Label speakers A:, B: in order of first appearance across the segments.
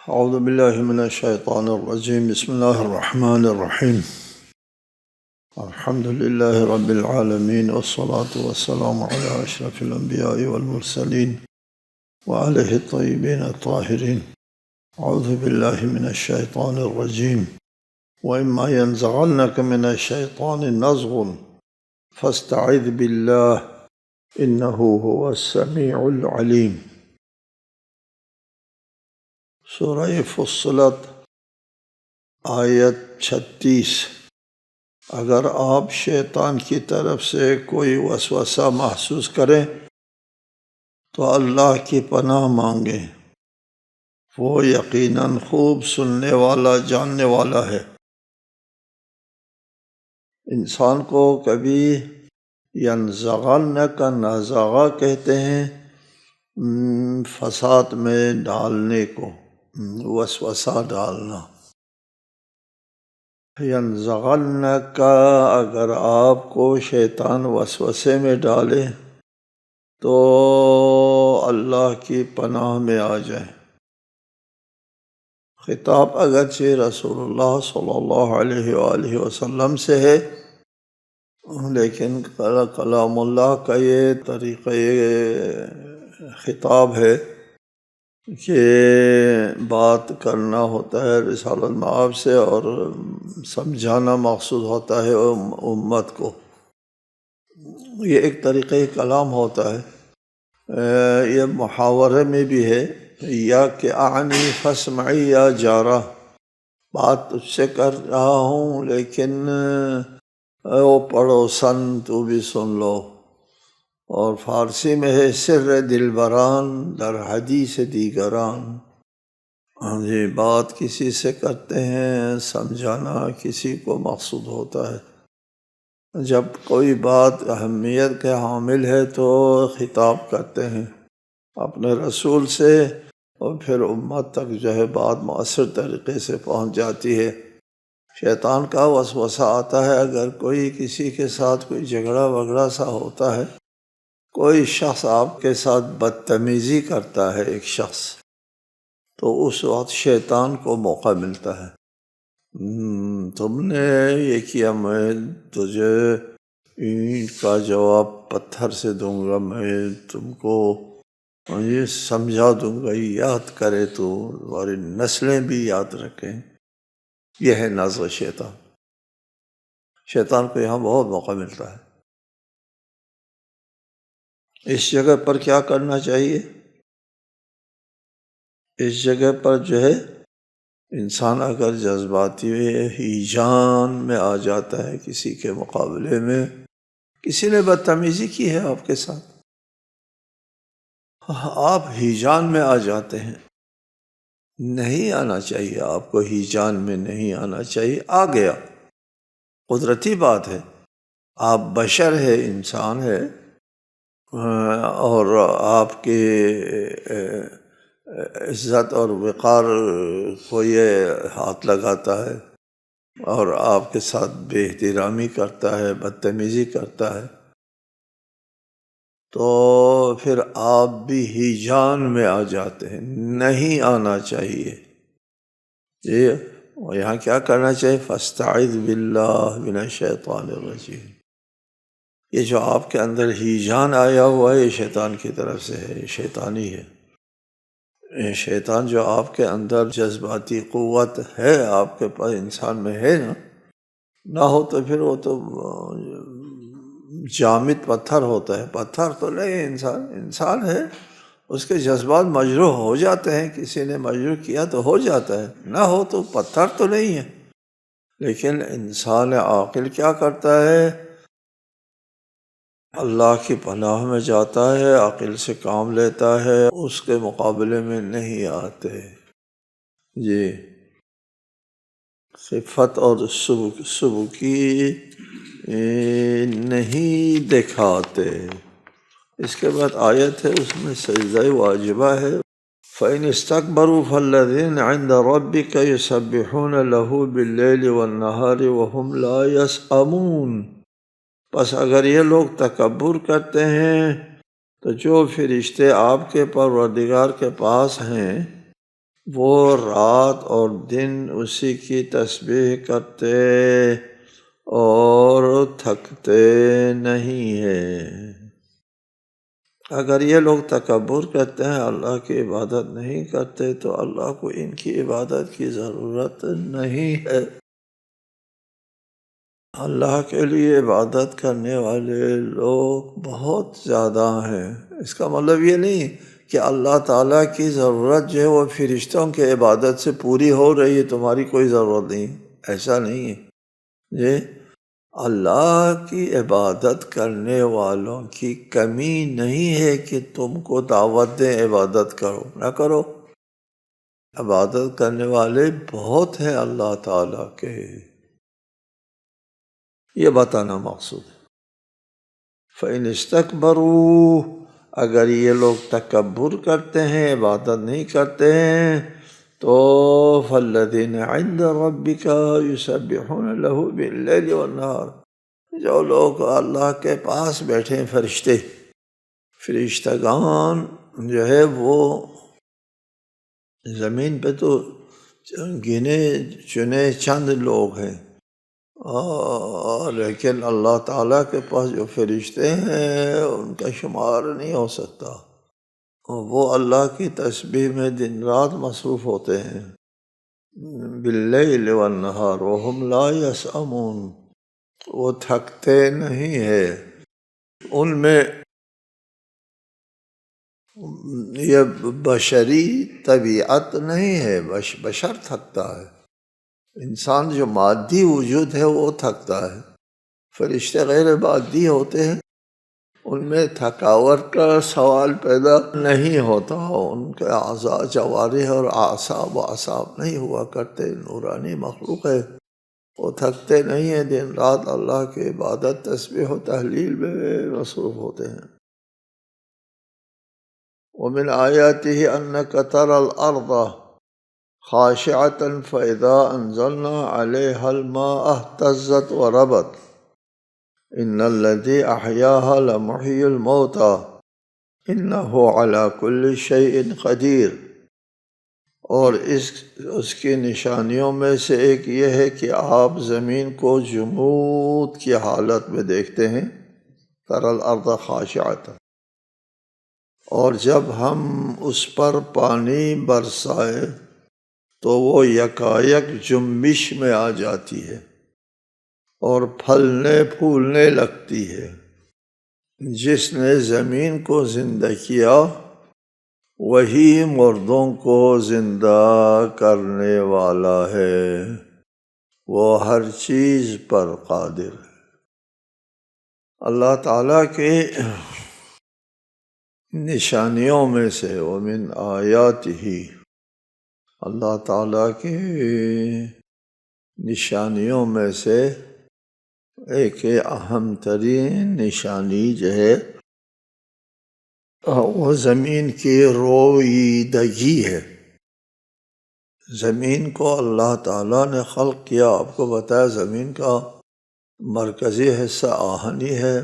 A: اعوذ باللہ من الشیطان الرجیم بسم اللہ الرحمن الرحیم الحمد للہ رب العالمین والصلاة والسلام علی اشرف الانبیاء والمرسلین وآلہ الطیبین الطاہرین اعوذ باللہ من الشیطان الرجیم وإما ينزغنک من الشیطان نزغ فاستعذ باللہ انہ هو السمیع العلیم۔ سورہ فصلت آیت 36۔ اگر آپ شیطان کی طرف سے کوئی وسوسہ محسوس کریں تو اللہ کی پناہ مانگیں، وہ یقیناً خوب سننے والا جاننے والا ہے۔ انسان کو کبھی ینزغن کا نزغہ کہتے ہیں فساد میں ڈالنے کو، وسوسہ ڈالنا۔ ینزغن کا اگر آپ کو شیطان وسوسے میں ڈالے تو اللہ کی پناہ میں آ جائیں۔ خطاب اگرچہ رسول اللہ صلی اللہ علیہ وآلہ وسلم سے ہے، لیکن کلام اللہ کا یہ طریقہ خطاب ہے کہ بات کرنا ہوتا ہے رسالت مآب سے اور سمجھانا مقصود ہوتا ہے امت کو۔ یہ ایک طریقہ کلام ہوتا ہے، یہ محاورے میں بھی ہے، یا کہ اعنی فاسمعی یا جارہ، بات تجھ سے کر رہا ہوں لیکن او پڑوسن تو بھی سن لو۔ اور فارسی میں ہے سر دلبران در حدیث دیگران۔ جی، بات کسی سے کرتے ہیں، سمجھانا کسی کو مقصود ہوتا ہے۔ جب کوئی بات اہمیت کے حامل ہے تو خطاب کرتے ہیں اپنے رسول سے، اور پھر امت تک جو ہے بات مؤثر طریقے سے پہنچ جاتی ہے۔ شیطان کا وسوسہ آتا ہے اگر کوئی کسی کے ساتھ کوئی جھگڑا وگڑا سا ہوتا ہے، کوئی شخص آپ کے ساتھ بدتمیزی کرتا ہے ایک شخص، تو اس وقت شیطان کو موقع ملتا ہے، تم نے یہ کیا، میں تجھے اینٹ کا جواب پتھر سے دوں گا، میں تم کو یہ سمجھا دوں گا، یاد کرے تو ہماری نسلیں بھی یاد رکھیں۔ یہ ہے نزغ شیطان۔ شیطان کو یہاں بہت موقع ملتا ہے۔ اس جگہ پر کیا کرنا چاہیے؟ اس جگہ پر جو ہے انسان اگر جذباتی ہیجان میں آ جاتا ہے کسی کے مقابلے میں، کسی نے بدتمیزی کی ہے آپ کے ساتھ، آپ ہیجان میں آ جاتے ہیں، نہیں آنا چاہیے، آپ کو ہیجان میں نہیں آنا چاہیے، آ گیا، قدرتی بات ہے، آپ بشر ہے، انسان ہے، اور آپ کی عزت اور وقار کو یہ ہاتھ لگاتا ہے اور آپ کے ساتھ بے احترامی کرتا ہے، بدتمیزی کرتا ہے، تو پھر آپ بھی ہیجان میں آ جاتے ہیں، نہیں آنا چاہیے۔ اور یہاں کیا کرنا چاہیے؟ فاستعذ باللہ من الشیطان الرجیم۔ یہ جو آپ کے اندر ہیجان آیا ہوا ہے، یہ شیطان کی طرف سے ہے، یہ شیطانی ہے۔ شیطان جو آپ کے اندر جذباتی قوت ہے، آپ کے پاس انسان میں ہے نہ ہو تو پھر وہ تو جامد پتھر ہوتا ہے، پتھر تو نہیں، انسان ہے، اس کے جذبات مجروح ہو جاتے ہیں، کسی نے مجروح کیا تو ہو جاتا ہے، نہ ہو تو پتھر تو نہیں ہے۔ لیکن انسان عاقل کیا کرتا ہے؟ اللہ کی پناہ میں جاتا ہے، عقل سے کام لیتا ہے، اس کے مقابلے میں نہیں آتے۔ جی، خفت اور سبکی نہیں دکھاتے۔ اس کے بعد آیت ہے، اس میں سجدہ واجبہ ہے، فَإِنِ اسْتَكْبَرُوا فَالَّذِينَ عِنْدَ رَبِّكَ يُسَبِّحُونَ لَهُ بِاللَّيْلِ وَالنَّهَارِ وَهُمْ لَا يَسْأَمُونَ۔ بس اگر یہ لوگ تکبر کرتے ہیں تو جو فرشتے آپ کے پروردگار کے پاس ہیں وہ رات اور دن اسی کی تسبیح کرتے اور تھکتے نہیں ہیں۔ اگر یہ لوگ تکبر کرتے ہیں، اللہ کی عبادت نہیں کرتے، تو اللہ کو ان کی عبادت کی ضرورت نہیں ہے۔ اللہ کے لیے عبادت کرنے والے لوگ بہت زیادہ ہیں۔ اس کا مطلب یہ نہیں کہ اللہ تعالیٰ کی ضرورت جو ہے وہ فرشتوں کے عبادت سے پوری ہو رہی ہے، تمہاری کوئی ضرورت نہیں، ایسا نہیں ہے جی۔ اللہ کی عبادت کرنے والوں کی کمی نہیں ہے کہ تم کو دعوت دیں عبادت کرو، نہ کرو۔ عبادت کرنے والے بہت ہیں اللہ تعالیٰ کے، یہ بتانا مقصود ہے۔ فَإِنِ اسْتَكْبَرُوا، اگر یہ لوگ تکبر کرتے ہیں، عبادت نہیں کرتے ہیں، تو فَالَّذِينَ عِنْدَ رَبِّكَ يُسَبِّحُونَ لَهُ بِاللَّيْلِ وَالنَّهَارِ، جو لوگ اللہ کے پاس بیٹھے ہیں، فرشتگان جو ہے وہ زمین پہ تو گنے چنے چند لوگ ہیں، لیکن اللہ تعالیٰ کے پاس جو فرشتے ہیں ان کا شمار نہیں ہو سکتا۔ وہ اللہ کی تسبیح میں دن رات مصروف ہوتے ہیں، باللیل والنہار وہم لا یسأمون، وہ تھکتے نہیں ہیں۔ ان میں یہ بشری طبیعت نہیں ہے، بشر تھکتا ہے، انسان جو مادی وجود ہے وہ تھکتا ہے۔ فرشتے غیر مادی ہوتے ہیں، ان میں تھکاوٹ کا سوال پیدا نہیں ہوتا، ان کے اعضاء جوارح اور اعصاب نہیں ہوا کرتے، نورانی مخلوق ہے، وہ تھکتے نہیں ہیں، دن رات اللہ کی عبادت تسبیح و تحلیل میں مصروف ہوتے ہیں۔ ومن آیاتہ انک تری الارض خاشعۃ فاذا انزلنا علیہا الماء اہتزت وربت ان الذی احیاها لمحیی الموتى انہ علی کل شیء قدیر۔ اور اس کی نشانیوں میں سے ایک یہ ہے کہ آپ زمین کو جمود کی حالت میں دیکھتے ہیں، تری الارض خاشعۃ، اور جب ہم اس پر پانی برسائے تو وہ یکایک جنبش میں آ جاتی ہے اور پھلنے پھولنے لگتی ہے۔ جس نے زمین کو زندہ کیا وہی مردوں کو زندہ کرنے والا ہے، وہ ہر چیز پر قادر ہے۔ اللہ تعالیٰ کے نشانیوں میں سے ومن آیاتہ، اللہ تعالیٰ کی نشانیوں میں سے ایک اہم ترین نشانی جو ہے وہ زمین کی رویدگی ہے۔ زمین کو اللہ تعالیٰ نے خلق کیا، آپ کو بتایا زمین کا مرکزی حصہ آہنی ہے،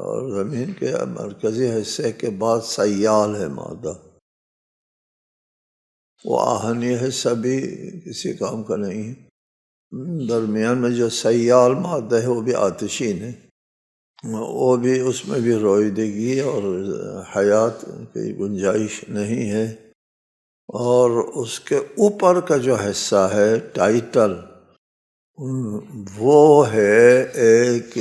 A: اور زمین کے مرکزی حصے کے بعد سیال ہے مادہ، وہ آہنی حصہ بھی کسی کام کا نہیں ہے، درمیان میں جو سیال مادہ ہے وہ بھی آتشین ہے، وہ بھی اس میں بھی رویدگی اور حیات کی گنجائش نہیں ہے۔ اور اس کے اوپر کا جو حصہ ہے ٹائٹل، وہ ہے ایک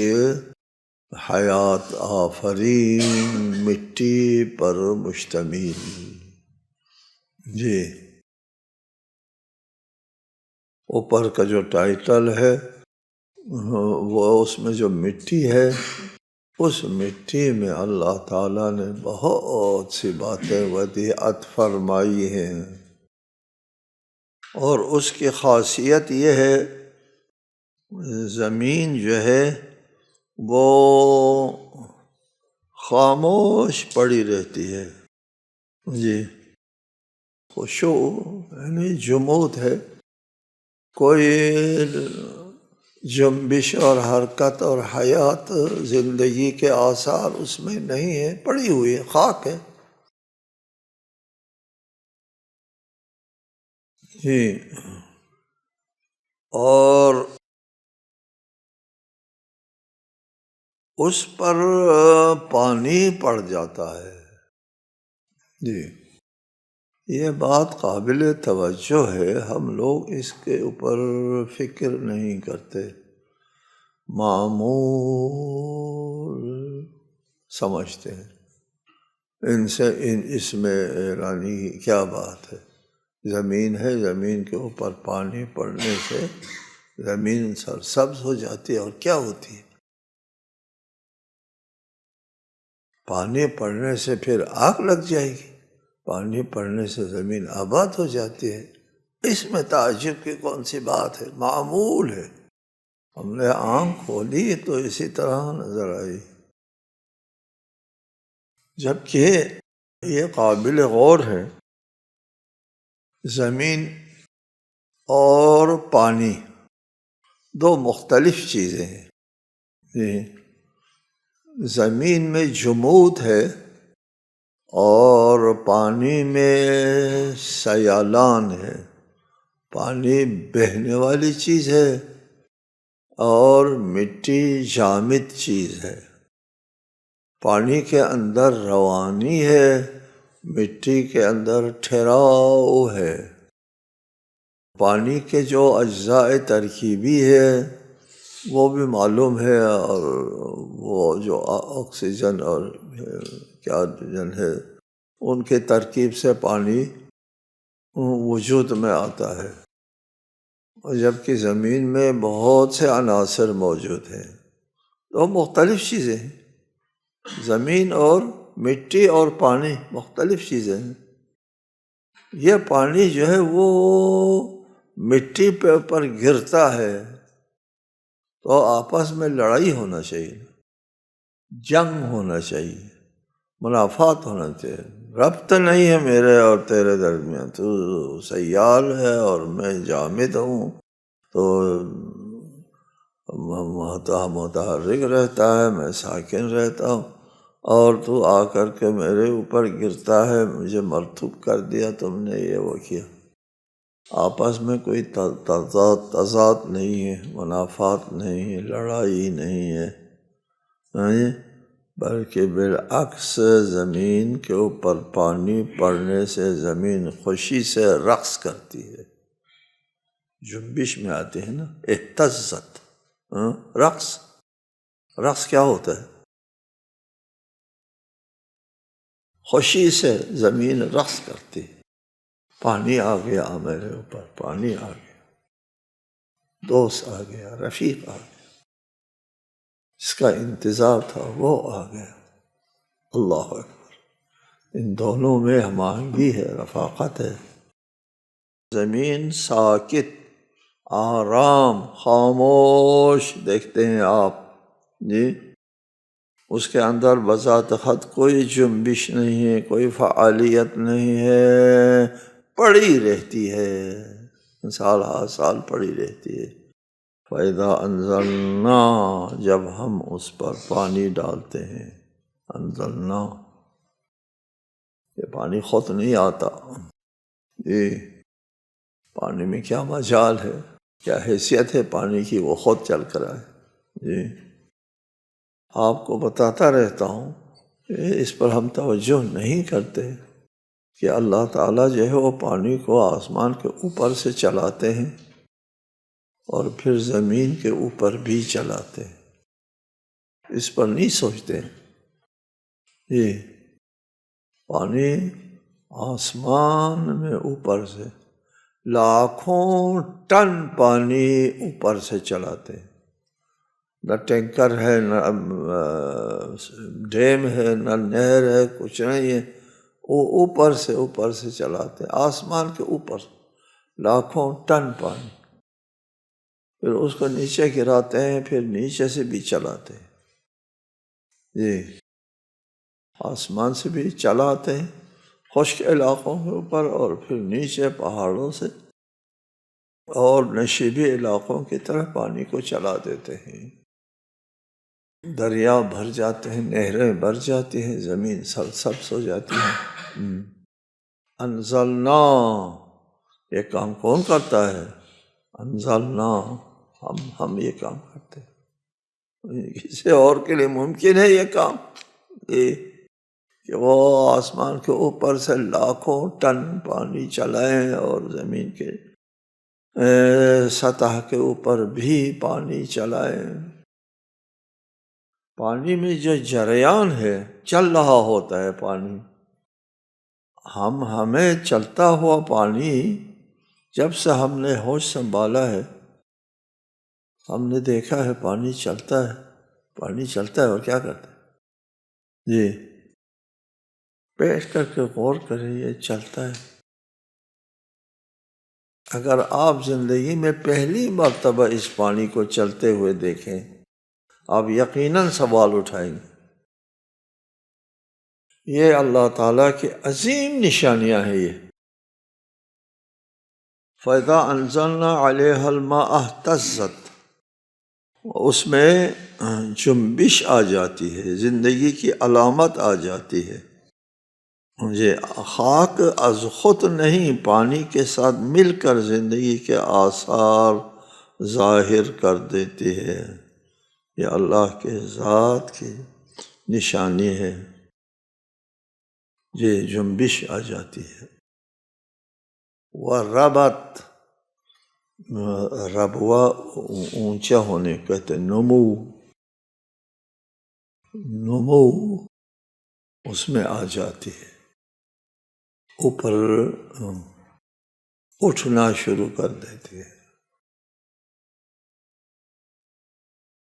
A: حیات آفرین مٹی پر مشتمل جی۔ اوپر کا جو ٹائٹل ہے وہ اس میں جو مٹی ہے، اس مٹی میں اللہ تعالیٰ نے بہت سی باتیں ودیعت فرمائی ہیں، اور اس کی خاصیت یہ ہے زمین جو ہے وہ خاموش پڑی رہتی ہے جی، خشوع یعنی جمود ہے، کوئی جنبش اور حرکت اور حیات زندگی کے آثار اس میں نہیں ہے، پڑی ہوئی ہے، خاک ہے۔ جی، اور اس پر پانی پڑ جاتا ہے۔ جی، یہ بات قابل توجہ ہے، ہم لوگ اس کے اوپر فکر نہیں کرتے، معمول سمجھتے ہیں۔ اس میں حیرانی کی کیا بات ہے؟ زمین ہے، زمین کے اوپر پانی پڑنے سے زمین سرسبز ہو جاتی ہے، اور کیا ہوتی ہے؟ پانی پڑنے سے پھر آگ لگ جائے گی، پانی پڑنے سے زمین آباد ہو جاتی ہے، اس میں تعجب کی کون سی بات ہے؟ معمول ہے۔ ہم نے آنکھ کھولی تو اسی طرح نظر آئی، جبکہ یہ قابل غور ہے۔ زمین اور پانی دو مختلف چیزیں ہیں۔ زمین میں جمود ہے اور پانی میں سیلان ہے۔ پانی بہنے والی چیز ہے اور مٹی جامد چیز ہے۔ پانی کے اندر روانی ہے، مٹی کے اندر ٹھہراؤ ہے۔ پانی کے جو اجزاء ترکیبی ہے وہ بھی معلوم ہے، اور وہ جو آکسیجن اور کیا ہے، ان کے ترکیب سے پانی وجود میں آتا ہے، اور جبکہ زمین میں بہت سے عناصر موجود ہیں۔ تو مختلف چیزیں ہیں، زمین اور مٹی اور پانی مختلف چیزیں ہیں۔ یہ پانی جو ہے وہ مٹی پہ اوپر گرتا ہے تو آپس میں لڑائی ہونا چاہیے، جنگ ہونا چاہیے، منافعات ہونا چاہیے۔ ربط نہیں ہے میرے اور تیرے درمیان، تو سیال ہے اور میں جامد ہوں، تو متحرک رہتا ہے، میں ساکن رہتا ہوں، اور تو آ کر کے میرے اوپر گرتا ہے، مجھے مرتوب کر دیا تم نے، یہ وہ کیا۔ آپس میں کوئی تضاد نہیں ہے، منافعات نہیں ہے، لڑائی نہیں ہے، بلکہ بالعکس زمین کے اوپر پانی پڑنے سے زمین خوشی سے رقص کرتی ہے، جنبش میں آتی ہے نا، اہتزت۔ رقص کیا ہوتا ہے؟ خوشی سے زمین رقص کرتی ہے۔ پانی آ گیا میرے اوپر، پانی آ گیا، دوست آ گیا، رفیق آ گیا، جس کا انتظار تھا وہ آ گیا۔ اللہ اکبر! ان دونوں میں ہم آہنگی ہے، رفاقت ہے۔ زمین ساکت، آرام، خاموش دیکھتے ہیں آپ، جی، اس کے اندر بذات خود کوئی جنبش نہیں ہے، کوئی فعالیت نہیں ہے، پڑی رہتی ہے، سال ہر سال پڑی رہتی ہے۔ فَإِذَا أَنزَلْنَا، جب ہم اس پر پانی ڈالتے ہیں، انزلنا، یہ پانی خود نہیں آتا، جی، پانی میں کیا مجال ہے، کیا حیثیت ہے پانی کی، وہ خود چل کر آئے، جی۔ آپ کو بتاتا رہتا ہوں، اس پر ہم توجہ نہیں کرتے کہ اللہ تعالیٰ جو ہے وہ پانی کو آسمان کے اوپر سے چلاتے ہیں اور پھر زمین کے اوپر بھی چلاتے ہیں، اس پر نہیں سوچتے۔ یہ پانی آسمان میں اوپر سے لاکھوں ٹن پانی اوپر سے چلاتے ہیں، نہ ٹینکر ہے، نہ ڈیم ہے، نہ نہر ہے، کچھ نہیں ہے، وہ اوپر سے چلاتے ہیں، آسمان کے اوپر لاکھوں ٹن پانی، پھر اس کو نیچے گراتے ہیں، پھر نیچے سے بھی چلاتے ہیں، جی، آسمان سے بھی چلاتے ہیں خشک علاقوں کے اوپر، اور پھر نیچے پہاڑوں سے اور نشیبی علاقوں کی طرف پانی کو چلا دیتے ہیں۔ دریا بھر جاتے ہیں، نہریں بھر جاتی ہیں، زمین سرسبز ہو جاتی ہے۔ انزلنا، یہ کام کون کرتا ہے؟ انزلنا، ہم یہ کام کرتے ہیں۔ کسی اور کے لیے ممکن ہے یہ کام، یہ کہ وہ آسمان کے اوپر سے لاکھوں ٹن پانی چلائیں اور زمین کے سطح کے اوپر بھی پانی چلائیں؟ پانی میں جو جریان ہے، چل رہا ہوتا ہے پانی، ہمیں چلتا ہوا پانی، جب سے ہم نے ہوش سنبھالا ہے ہم نے دیکھا ہے پانی چلتا ہے، پانی چلتا ہے اور کیا کرتا ہے؟ جی بیٹھ کر کے غور کریں، یہ چلتا ہے۔ اگر آپ زندگی میں پہلی مرتبہ اس پانی کو چلتے ہوئے دیکھیں، آپ یقیناً سوال اٹھائیں گے۔ یہ اللہ تعالیٰ کی عظیم نشانیاں ہیں یہ۔ فَإِذَا أَنزَلْنَا عَلَيْهَا الْمَاءَ اهْتَزَّتْ، اس میں جنبش آ جاتی ہے، زندگی کی علامت آ جاتی ہے۔ خاک از خود نہیں، پانی کے ساتھ مل کر زندگی کے آثار ظاہر کر دیتی ہے۔ یہ اللہ کے ذات کی نشانی ہے، یہ جنبش آ جاتی ہے۔ وَرَبَتْ، ربوا اونچا ہونے کہتے ہیں، نمو اس میں آ جاتی ہے، اوپر اٹھنا شروع کر دیتی ہے۔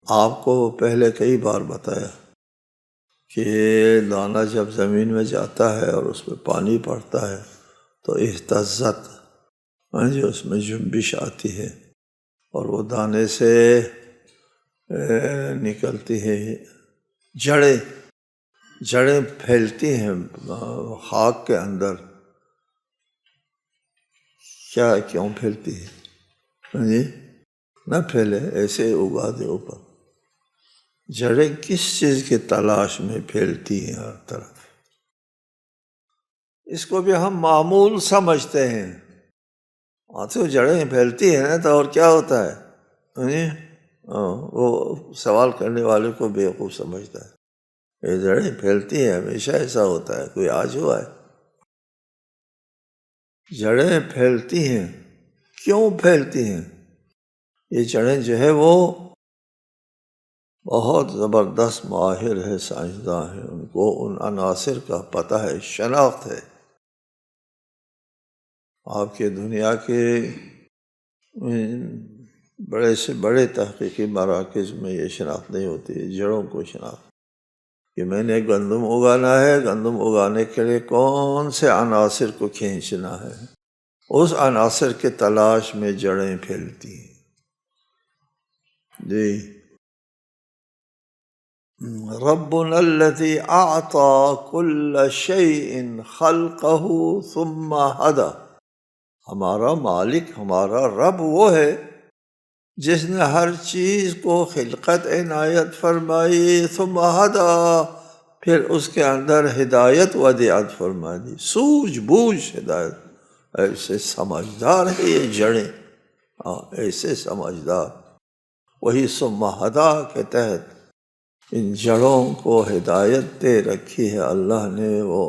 A: آپ کو پہلے کئی بار بتایا کہ دانہ جب زمین میں جاتا ہے اور اس میں پانی پڑتا ہے تو اہتزت، جو اس میں جنبش آتی ہے اور وہ دانے سے نکلتی ہے جڑیں پھیلتی ہیں خاک کے اندر۔ کیوں پھیلتی ہے؟ جی نہ پھیلے، ایسے اگا دے اوپر۔ جڑیں کس چیز کی تلاش میں پھیلتی ہیں ہر طرف؟ اس کو بھی ہم معمول سمجھتے ہیں، تو جڑیں پھیلتی ہیں نا تو اور کیا ہوتا ہے؟ وہ سوال کرنے والے کو بیوقوف سمجھتا ہے، یہ جڑیں پھیلتی ہیں، ہمیشہ ایسا ہوتا ہے، کوئی آج ہوا ہے؟ جڑیں پھیلتی ہیں، کیوں پھیلتی ہیں؟ یہ جڑیں جو ہے وہ بہت زبردست ماہر ہے، سائنسداں ہیں، ان کو ان عناصر کا پتہ ہے، شناخت ہے۔ آپ کے دنیا کے بڑے سے بڑے تحقیقی مراکز میں یہ شناخت نہیں ہوتی ہے، جڑوں کو شناخت کہ میں نے گندم اگانا ہے، گندم اگانے کے لیے کون سے عناصر کو کھینچنا ہے، اس عناصر کے تلاش میں جڑیں پھیلتی ہیں۔ جی ربنا الذی اعطى كل شیء خلقہ ثم ہدی، ہمارا مالک، ہمارا رب وہ ہے جس نے ہر چیز کو خلقت عنایت فرمائی، ثم ہدی، پھر اس کے اندر ہدایت ودیعت فرما دی، سوجھ بوجھ ہدایت۔ ایسے سمجھدار ہے یہ جڑیں، ایسے سمجھدار۔ وہی ثم ہدی کے تحت ان جڑوں کو ہدایت دے رکھی ہے اللہ نے، وہ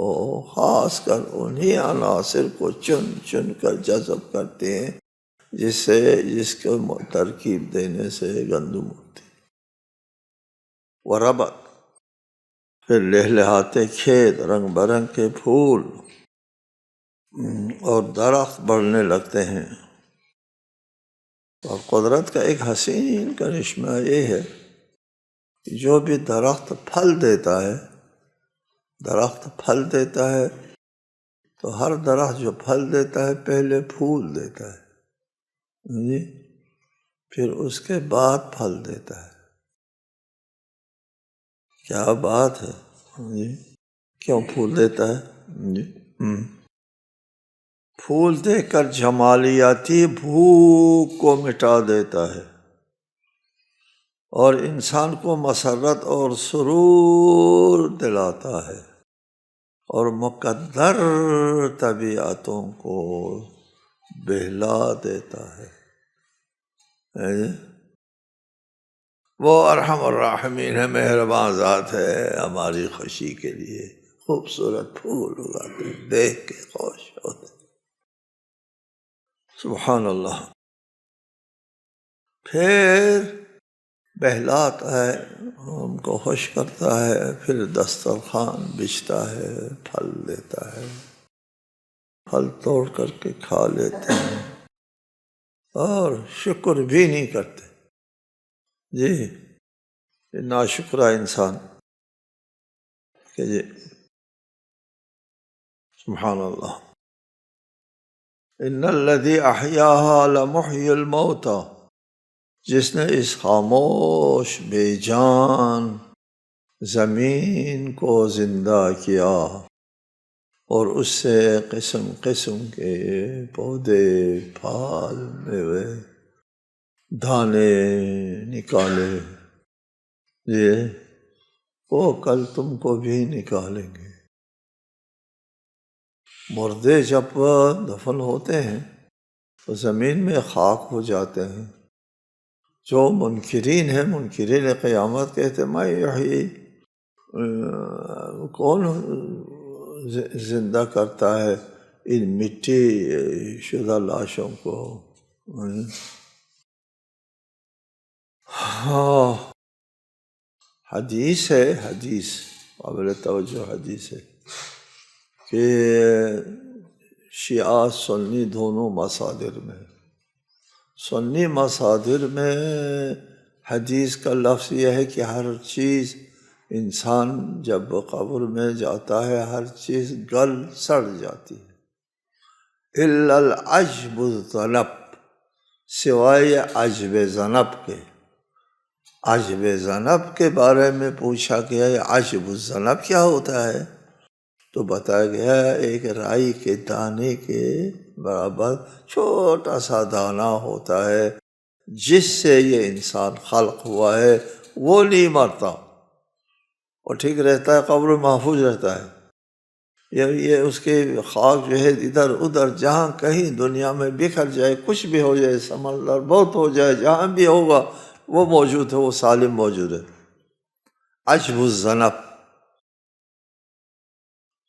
A: خاص کر انہی عناصر کو چن چن کر جذب کرتے ہیں جس کو ترکیب دینے سے گندم ہوتی۔ وربت، پھر لہلہاتے کھیت، رنگ برنگ کے پھول اور درخت بڑھنے لگتے ہیں۔ اور قدرت کا ایک حسین کرشمہ یہ ہے کہ جو بھی درخت پھل دیتا ہے تو ہر درخت جو پھل دیتا ہے پہلے پھول دیتا ہے، جی پھر اس کے بعد پھل دیتا ہے۔ کیا بات ہے، جی کیوں پھول دیتا ہے؟ جی پھول دے کر جمالیاتی بھوک کو مٹا دیتا ہے اور انسان کو مسرت اور سرور دلاتا ہے، اور مقدر طبیعتوں کو بہلا دیتا ہے۔ وہ ارحم الراحمین ہے، مہربان ذات ہے، ہماری خوشی کے لیے خوبصورت پھول اگاتے ہیں، دیکھ کے خوش ہوتے ہیں۔ سبحان اللہ۔ پھر بہلاتا ہے، ہم کو خوش کرتا ہے، پھر دسترخوان بچھتا ہے، پھل دیتا ہے، پھل توڑ کر کے کھا لیتے ہیں اور شکر بھی نہیں کرتے۔ جی ناشکرا انسان کہ جی سبحان اللہ۔ ان الذی احیاها لمحیی الموتى، جس نے اس خاموش بے جان زمین کو زندہ کیا اور اس سے قسم قسم کے پودے، پھل، میوے، دانے نکالے، یہ وہ کل تم کو بھی نکالیں گے۔ مردے جب دفن ہوتے ہیں تو زمین میں خاک ہو جاتے ہیں۔ جو منکرین ہیں، منکرین قیامت کہتے ہیں میں یحیی، کون زندہ کرتا ہے ان مٹی شدہ لاشوں کو؟ ہاں حدیث ہے، حدیث قابل توجہ حدیث ہے کہ شیعہ سنی دونوں مصادر میں، سنی مصادر میں حدیث کا لفظ یہ ہے کہ ہر چیز، انسان جب قبر میں جاتا ہے ہر چیز گل سڑ جاتی ہے، الا العجب الذنب، سوائے عجب ذنب کے۔ عجب ذنب کے بارے میں پوچھا گیا ہے عجب الذنب کیا ہوتا ہے؟ تو بتایا گیا ایک رائی کے دانے کے برابر چھوٹا سا دانہ ہوتا ہے جس سے یہ انسان خلق ہوا ہے، وہ نہیں مرتا اور ٹھیک رہتا ہے، قبر محفوظ رہتا ہے۔ یہ اس کے خاک جو ہے ادھر ادھر جہاں کہیں دنیا میں بکھر جائے، کچھ بھی ہو جائے، سمندر بہت ہو جائے، جہاں بھی ہوگا وہ موجود ہے، وہ سالم موجود ہے۔ عجب الذنب۔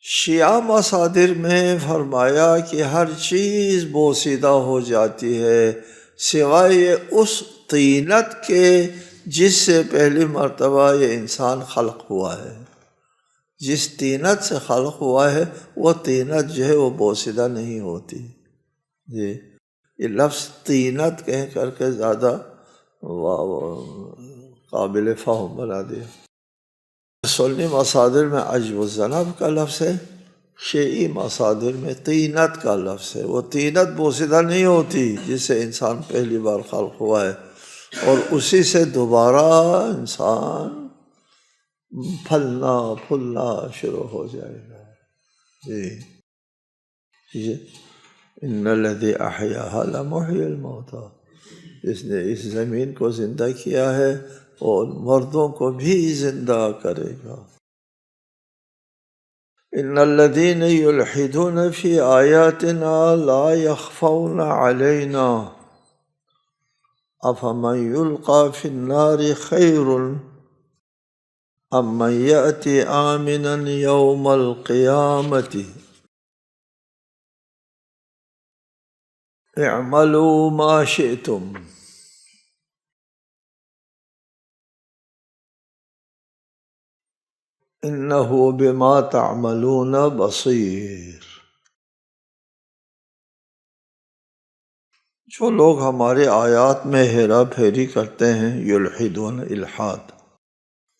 A: شیعہ مصادر میں فرمایا کہ ہر چیز بوسیدہ ہو جاتی ہے سوائے اس طینت کے جس سے پہلی مرتبہ یہ انسان خلق ہوا ہے۔ جس طینت سے خلق ہوا ہے وہ طینت جو ہے وہ بوسیدہ نہیں ہوتی۔ جی یہ لفظ طینت کہہ کر کے زیادہ قابل فہم بنا دیا۔ سنی مصادر میں عجب الذنب کا لفظ ہے، شیعی مصادر میں طینت کا لفظ ہے۔ وہ طینت بوسیدہ نہیں ہوتی جس سے انسان پہلی بار خلق ہوا ہے، اور اسی سے دوبارہ انسان پھلنا پھولنا شروع ہو جائے گا۔ جی ان الذی احیاها لمحیی الموتى، جس نے اس زمین کو زندہ کیا ہے اور مردوں کو بھی زندہ کرے گا۔ ان الذین یلحدون فی آیاتنا لا یخفون علینا افمن یلقی فی النار خیر ام من یأتی آمنا یوم القیامة اعملوا ما شئتم انہ بما تعملون بصیر۔ جو لوگ ہمارے آیات میں ہیرا پھیری کرتے ہیں، یلحدون الحاد،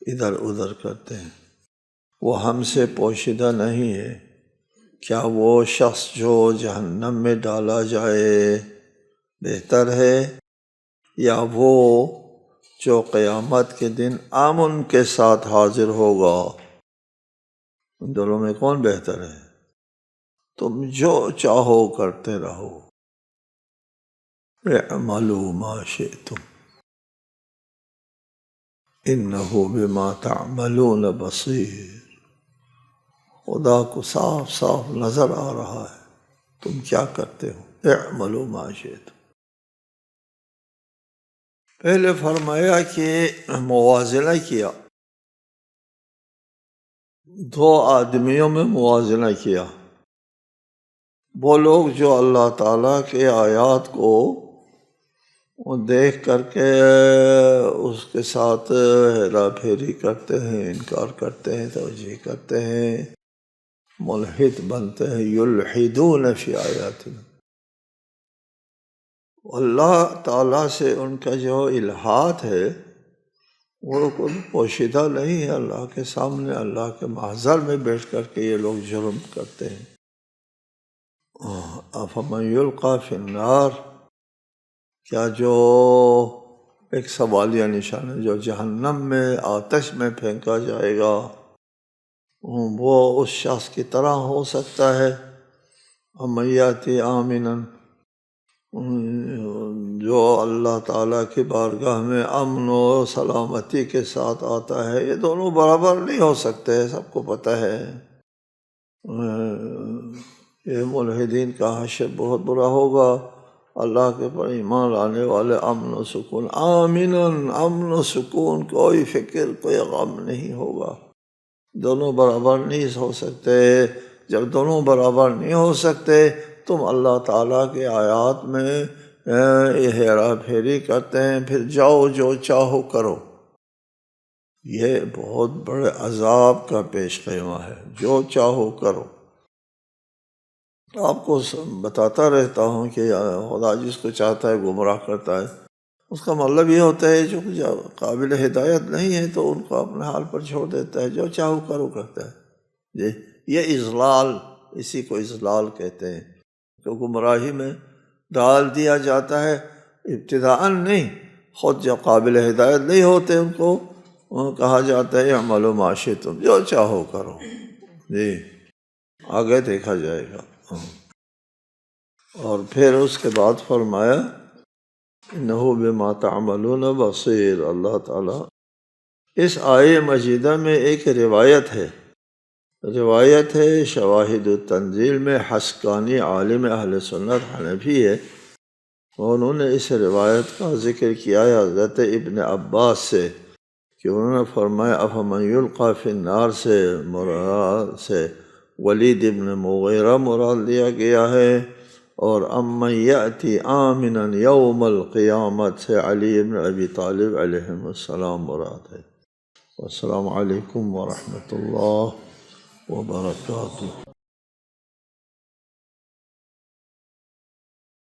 A: ادھر ادھر کرتے ہیں، وہ ہم سے پوشیدہ نہیں ہے۔ کیا وہ شخص جو جہنم میں ڈالا جائے بہتر ہے، یا وہ جو قیامت کے دن امن کے ساتھ حاضر ہوگا؟ ان دونوں میں کون بہتر ہے؟ تم جو چاہو کرتے رہو، اعملوا ما شئتم انہ بما تعملون بصیر۔ خدا کو صاف صاف نظر آ رہا ہے تم کیا کرتے ہو۔ اعملوا ما شئتم۔ پہلے فرمایا کہ موازنہ کیا، دو آدمیوں میں موازنہ کیا، وہ لوگ جو اللہ تعالیٰ کے آیات کو دیکھ کر کے اس کے ساتھ ہیرا پھیری کرتے ہیں، انکار کرتے ہیں، توجیہ کرتے ہیں، ملحد بنتے ہیں، یلحدون فی آیاتنا، اللہ تعالیٰ سے ان کا جو الحاد ہے وہ کوئی پوشیدہ نہیں ہے، اللہ کے سامنے، اللہ کے محضر میں بیٹھ کر کے یہ لوگ جرم کرتے ہیں۔ افمن یلقی فی النار، کیا جو ایک سوالیہ نشان ہے، جو جہنم میں آتش میں پھینکا جائے گا وہ اس شخص کی طرح ہو سکتا ہے؟ امن یاتی آمنا، جو اللہ تعالیٰ کی بارگاہ میں امن و سلامتی کے ساتھ آتا ہے، یہ دونوں برابر نہیں ہو سکتے، سب کو پتہ ہے۔ یہ ملحدین کا حشر بہت برا ہوگا، اللہ کے پر ایمان لانے والے امن و سکون، امن و سکون، کوئی فکر، کوئی غم نہیں ہوگا، دونوں برابر نہیں ہو سکتے۔ جب دونوں برابر نہیں ہو سکتے، تم اللہ تعالیٰ کے آیات میں ہیرا پھیری کرتے ہیں، پھر جاؤ جو چاہو کرو۔ یہ بہت بڑے عذاب کا پیش خیمہ ہے، جو چاہو کرو۔ آپ کو بتاتا رہتا ہوں کہ خدا جس کو چاہتا ہے گمراہ کرتا ہے، اس کا مطلب یہ ہوتا ہے جو قابل ہدایت نہیں ہے تو ان کو اپنے حال پر چھوڑ دیتا ہے، جو چاہو کرو کرتا ہے۔ یہ اضلال، اسی کو اضلال کہتے ہیں، تو گمراہی میں ڈال دیا جاتا ہے ابتداءً نہیں، خود جو قابل ہدایت نہیں ہوتے ان کو کہا جاتا ہے اعملوا ما شئتم، جو چاہو کرو۔ جی آگے دیکھا جائے گا۔ اور پھر اس کے بعد فرمایا انہ بما تعملون بصیر۔ اللہ تعالیٰ اس آیہ مجیدہ میں ایک روایت ہے شواہد التنزیل میں، حسقانی عالم اہل سنت حنفی ہے، انہوں نے اس روایت کا ذکر کیا ہے حضرت ابن عباس سے، کہ انہوں نے فرمایا افمن یلقی فی النار سے ولید ابن مغیرہ مراد لیا گیا ہے، اور امن یأتی آمنا یوم القیامت سے علی ابن ابی طالب علیہ السلام مراد ہے۔ السلام علیکم ورحمۃ اللہ وبرکاتہ۔